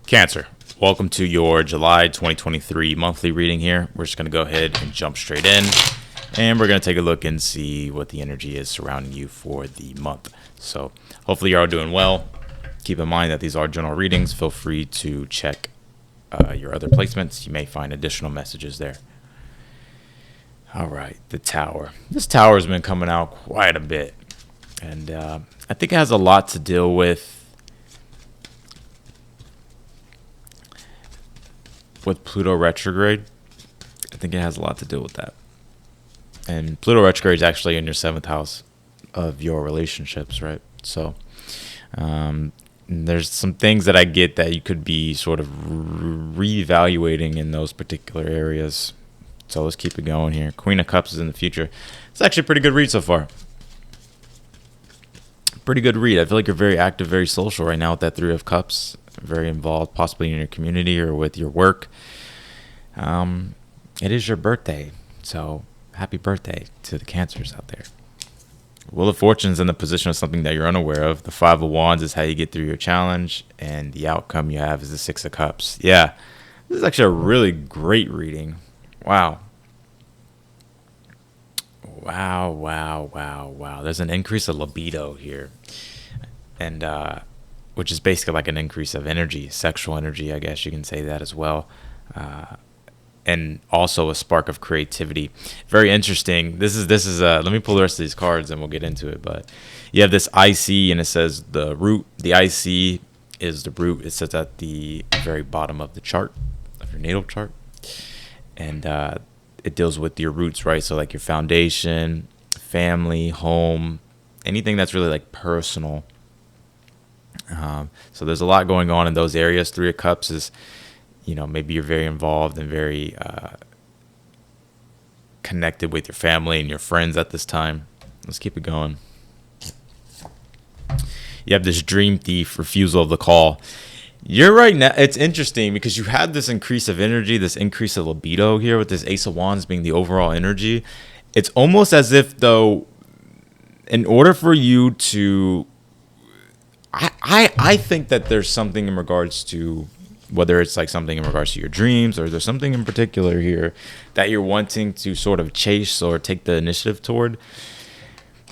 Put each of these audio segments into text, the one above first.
Cancer, welcome to your July 2023 monthly reading here. We're just going to go ahead and jump straight in, and we're going to take a look and see what the energy is surrounding you for the month. So hopefully you're all doing well. Keep in mind that these are general readings. Feel free to check your other placements. You may find additional messages there. All right, the Tower. This Tower has been coming out quite a bit, and I think it has a lot to deal with Pluto retrograde. I think it has a lot to do with that. And Pluto retrograde is actually in your 7th house of your relationships, right? So there's some things that I get that you could be sort of reevaluating in those particular areas. So let's keep it going here. Queen of Cups is in the future. It's actually a pretty good read so far. Pretty good read. I feel like you're very active, very social right now with that 3 of Cups. Very involved, possibly in your community or with your work. It is your birthday, so happy birthday to the Cancers out there. Wheel of Fortune's in the position of something that you're unaware of. The 5 of Wands is how you get through your challenge, and the outcome you have is the 6 of Cups. Yeah, this is actually a really great reading. Wow. There's an increase of libido here, and which is basically like an increase of energy, sexual energy, I guess you can say that as well. And also a spark of creativity. Very interesting. This is let me pull the rest of these cards and we'll get into it. But you have this IC and it says the root. The IC is the root. It sits at the very bottom of the chart, of your natal chart. And it deals with your roots, right? So like your foundation, family, home, anything that's really like personal. So there's a lot going on in those areas. 3 of Cups is, maybe you're very involved and very connected with your family and your friends at this time. Let's keep it going. You have this Dream Thief, refusal of the call. You're right now. It's interesting because you had this increase of energy, this increase of libido here with this Ace of Wands being the overall energy. It's almost as if, though, in order for you to I think that there's something in regards to whether it's like something in regards to your dreams or there's something in particular here that you're wanting to sort of chase or take the initiative toward.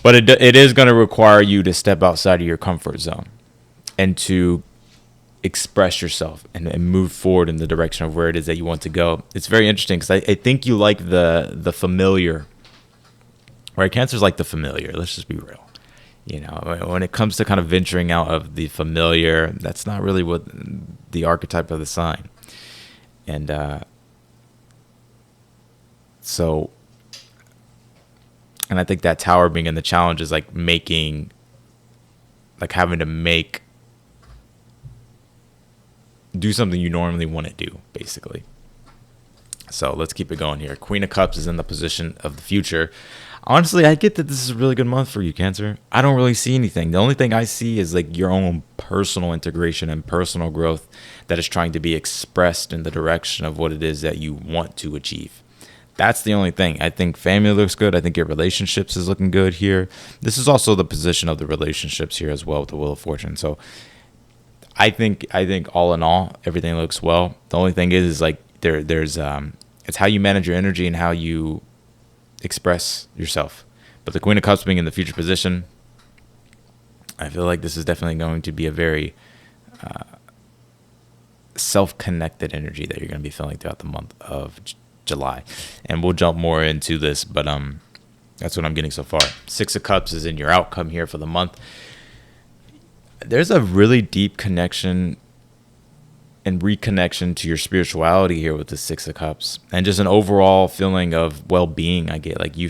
But it is going to require you to step outside of your comfort zone and to express yourself and move forward in the direction of where it is that you want to go. It's very interesting because I think you like the familiar, right? Cancer's like the familiar. Let's just be real. When it comes to kind of venturing out of the familiar, that's not really what the archetype of the sign. And and I think that Tower being in the challenge is like having to do something you normally want to do, basically. So let's keep it going here. Queen of Cups is in the position of the future. Honestly, I get that this is a really good month for you, Cancer. I don't really see anything. The only thing I see is like your own personal integration and personal growth that is trying to be expressed in the direction of what it is that you want to achieve. That's the only thing. I think family looks good. I think your relationships is looking good here. This is also the position of the relationships here as well with the Wheel of Fortune. So I think all in all, everything looks well. The only thing is like there's it's how you manage your energy and how you express yourself. But the Queen of Cups being in the future position, I feel like this is definitely going to be a very self-connected energy that you're going to be feeling throughout the month of July. And we'll jump more into this, but that's what I'm getting so far. 6 of Cups is in your outcome here for the month. There's a really deep connection and reconnection to your spirituality here with the 6 of Cups, and just an overall feeling of well-being. I get like you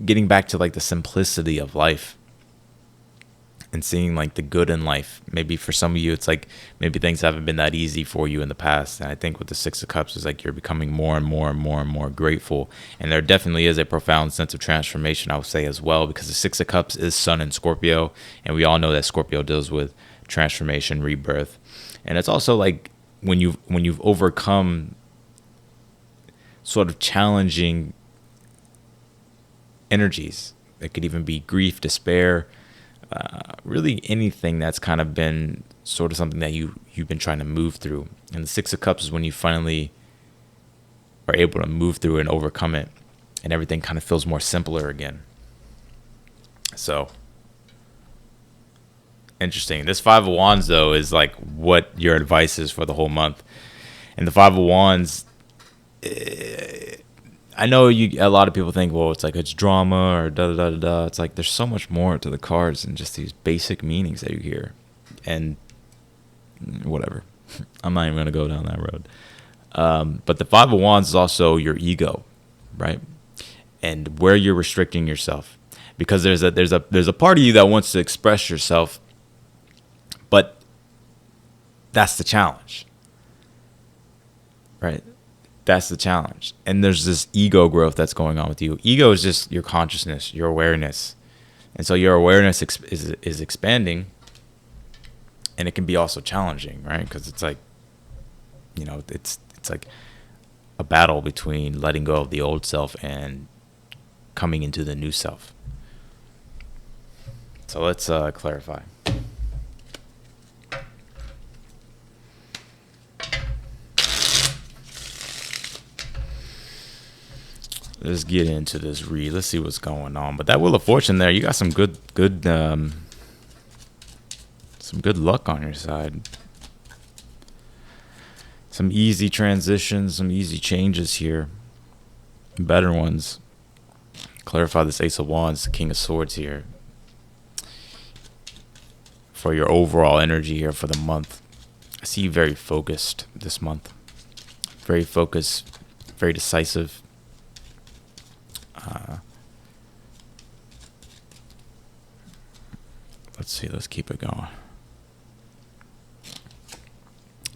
getting back to like the simplicity of life and seeing like the good in life. Maybe for some of you, it's like maybe things haven't been that easy for you in the past. And I think with the 6 of Cups is like you're becoming more and more and more and more grateful. And there definitely is a profound sense of transformation, I would say as well, because the 6 of Cups is Sun in Scorpio. And we all know that Scorpio deals with transformation, rebirth. And it's also like when you've overcome sort of challenging energies. It could even be grief, despair, really anything that's kind of been sort of something that you've been trying to move through. And the Six of Cups is when you finally are able to move through and overcome it, and everything kind of feels more simpler again. So interesting. This Five of Wands, though, is like what your advice is for the whole month. And the Five of Wands, I know a lot of people think, well, it's like it's drama or da da da da da. It's like there's so much more to the cards than just these basic meanings that you hear. And whatever. I'm not even going to go down that road. But the Five of Wands is also your ego, right? And where you're restricting yourself. Because there's a part of you that wants to express yourself, but that's the challenge, right? That's the challenge. And there's this ego growth that's going on with you. Ego is just your consciousness, your awareness. And so your awareness is expanding, and it can be also challenging, right? Because it's like, it's like a battle between letting go of the old self and coming into the new self. So let's clarify. Let's get into this read. Let's see what's going on. But that Wheel of Fortune there, you got some good luck on your side. Some easy transitions, some easy changes here. Better ones. Clarify this Ace of Wands, the King of Swords here. For your overall energy here for the month. I see you very focused this month. Very focused, very decisive. Let's see, let's keep it going.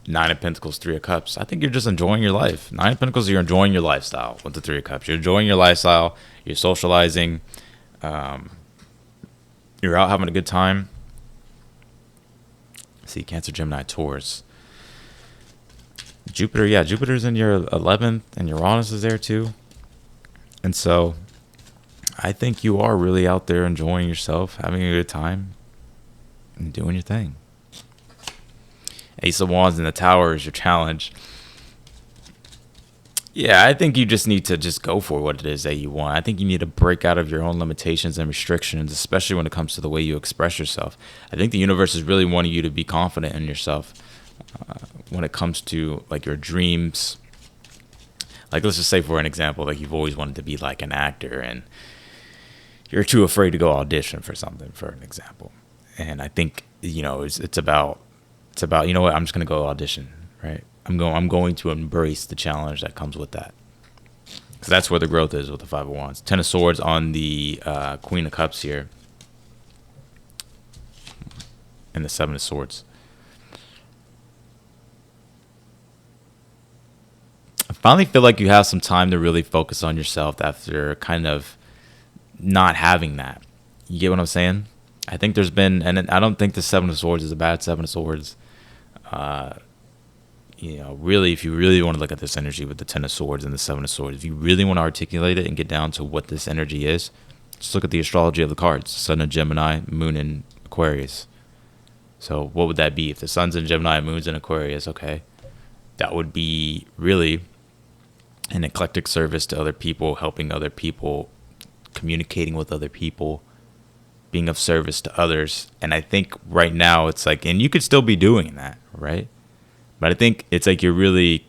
Nine of Pentacles, Three of Cups. I think you're just enjoying your life. Nine of Pentacles, you're enjoying your lifestyle with the Three of Cups. You're enjoying your lifestyle. You're socializing. You're out having a good time. See, Cancer, Gemini, Taurus. Jupiter, Jupiter's in your 11th, and Uranus is there too. And so I think you are really out there enjoying yourself, having a good time, and doing your thing. Ace of Wands in the Tower is your challenge. Yeah, I think you just need to just go for what it is that you want. I think you need to break out of your own limitations and restrictions, especially when it comes to the way you express yourself. I think the universe is really wanting you to be confident in yourself when it comes to like your dreams. Like, let's just say, for an example, like you've always wanted to be like an actor and you're too afraid to go audition for something, for an example. And I think, it's about, you know what, I'm just going to go audition, right? I'm going to embrace the challenge that comes with that. Because that's where the growth is with the Five of Wands. Ten of Swords on the Queen of Cups here. And the Seven of Swords. I finally feel like you have some time to really focus on yourself after kind of not having that. You get what I'm saying? I think there's been, and I don't think the Seven of Swords is a bad Seven of Swords. Really, if you really want to look at this energy with the Ten of Swords and the Seven of Swords, if you really want to articulate it and get down to what this energy is, just look at the astrology of the cards. Sun in Gemini, Moon in Aquarius. So what would that be? If the Sun's in Gemini, Moon's in Aquarius, okay, that would be really an eclectic service to other people, helping other people, communicating with other people, being of service to others. And I think right now it's like, and you could still be doing that, right? But I think it's like you're really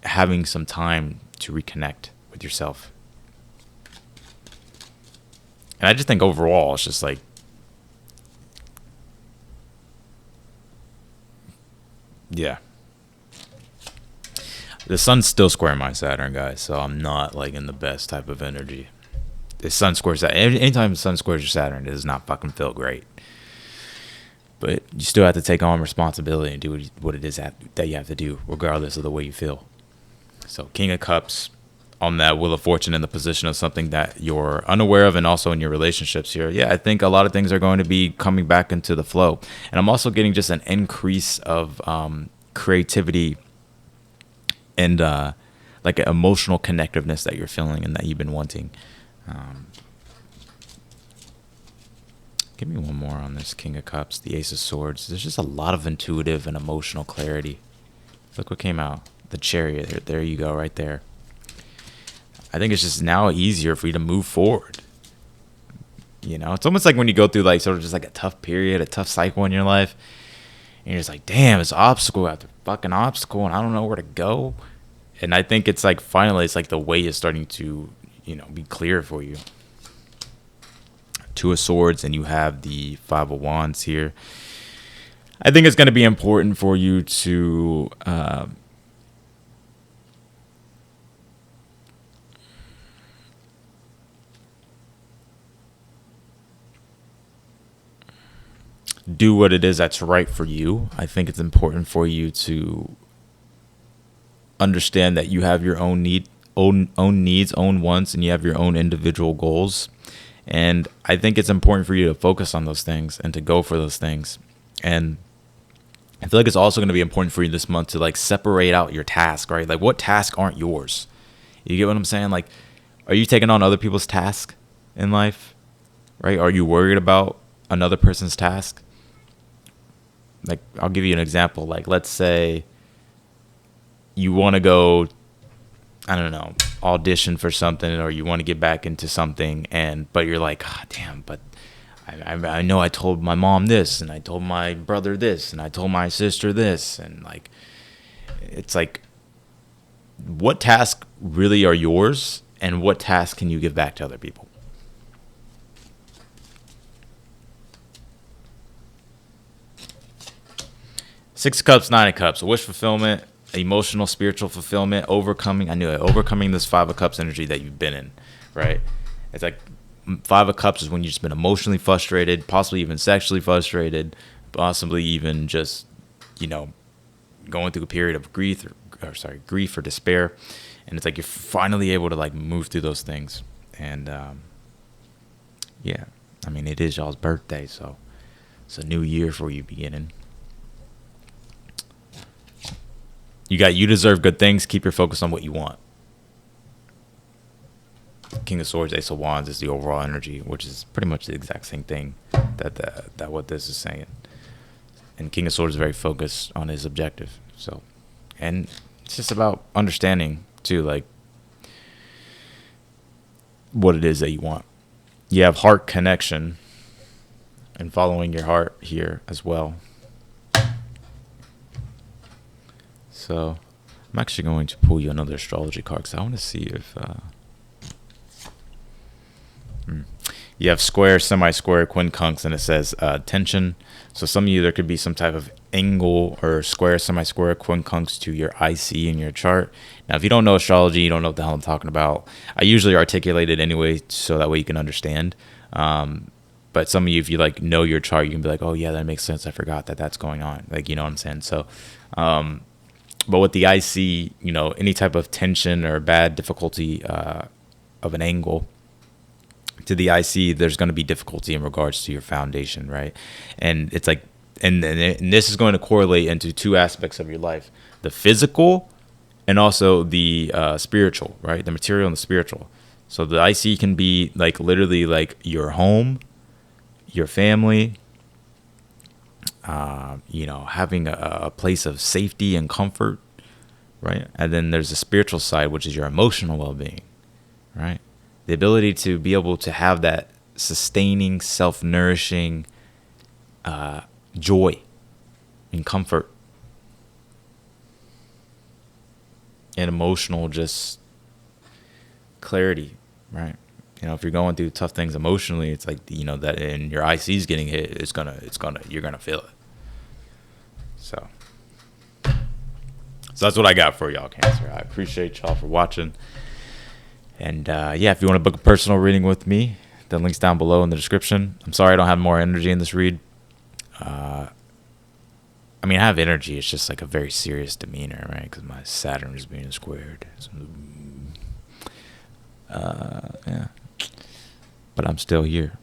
having some time to reconnect with yourself. And I just think overall, it's just like, yeah. The sun's still squaring my Saturn, guys, so I'm not like in the best type of energy. The sun squares that. Anytime the sun squares your Saturn, it does not fucking feel great. But you still have to take on responsibility and do what it is that you have to do, regardless of the way you feel. So King of Cups on that Wheel of Fortune in the position of something that you're unaware of, and also in your relationships here. Yeah, I think a lot of things are going to be coming back into the flow. And I'm also getting just an increase of creativity and like an emotional connectiveness that you're feeling and that you've been wanting. Give me one more on this King of Cups, the Ace of Swords. There's just a lot of intuitive and emotional clarity. Look what came out. The Chariot. There you go, right there. I think it's just now easier for you to move forward. You know, it's almost like when you go through like sort of just like a tough period, a tough cycle in your life, and you're just like, damn, it's obstacle after fucking obstacle, and I don't know where to go. And I think it's like finally, it's like the way is starting to, you know, be clear for you. Two of Swords, and you have the Five of Wands here. I think it's going to be important for you to do what it is that's right for you. I think it's important for you to understand that you have your own needs, own wants, and you have your own individual goals. And I think it's important for you to focus on those things and to go for those things. And I feel like it's also going to be important for you this month to like separate out your task, right? Like, what tasks aren't yours? You get what I'm saying? Like, are you taking on other people's tasks in life, right? Are you worried about another person's task? Like, I'll give you an example. Like, let's say you want to go, I don't know, audition for something, or you want to get back into something, but you're like, oh, damn, but I know I told my mom this, and I told my brother this, and I told my sister this, and like, it's like, what tasks really are yours, and what tasks can you give back to other people? Six of Cups, Nine of Cups, wish fulfillment, emotional, spiritual fulfillment, overcoming. I knew it. Overcoming this Five of Cups energy that you've been in, right? It's like Five of Cups is when you've just been emotionally frustrated, possibly even sexually frustrated, possibly even just, you know, going through a period of grief or despair. And it's like you're finally able to like move through those things. And yeah, I mean, it is y'all's birthday, so it's a new year for you beginning. You deserve good things. Keep your focus on what you want. King of Swords, Ace of Wands is the overall energy, which is pretty much the exact same thing that what this is saying. And King of Swords is very focused on his objective. So, and it's just about understanding too, like what it is that you want. You have heart connection and following your heart here as well. So I'm actually going to pull you another astrology card because I want to see if you have square, semi-square, quincunx, and it says tension. So some of you, there could be some type of angle or square, semi-square, quincunx to your IC in your chart. Now, if you don't know astrology, you don't know what the hell I'm talking about. I usually articulate it anyway so that way you can understand. But some of you, if you like know your chart, you can be like, oh yeah, that makes sense. I forgot that's going on. Like, you know what I'm saying? So, but with the IC, you know, any type of tension or bad difficulty of an angle to the IC, there's going to be difficulty in regards to your foundation, right? And it's like, and this is going to correlate into two aspects of your life: the physical and also the spiritual, right? The material and the spiritual. So the IC can be like literally like your home, your family, you know, having a place of safety and comfort, right? And then there's the spiritual side, which is your emotional well-being, right? The ability to be able to have that sustaining, self-nourishing joy and comfort and emotional just clarity, right? You know, if you're going through tough things emotionally, it's like, you know, that, and your IC's getting hit, you're gonna feel it. So that's what I got for y'all, Cancer. I appreciate y'all for watching. And yeah, if you want to book a personal reading with me, the link's down below in the description. I'm sorry I don't have more energy in this read. I mean, I have energy. It's just like a very serious demeanor, right? Because my Saturn is being squared. So, yeah. But I'm still here.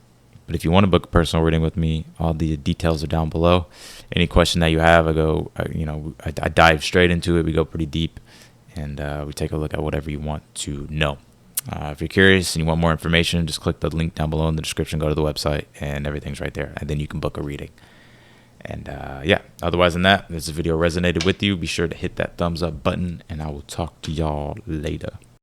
But if you want to book a personal reading with me, all the details are down below. Any question that you have, I dive straight into it. We go pretty deep, and we take a look at whatever you want to know. If you're curious and you want more information, just click the link down below in the description, go to the website, and everything's right there. And then you can book a reading. And yeah, otherwise than that, if this video resonated with you, be sure to hit that thumbs up button, and I will talk to y'all later.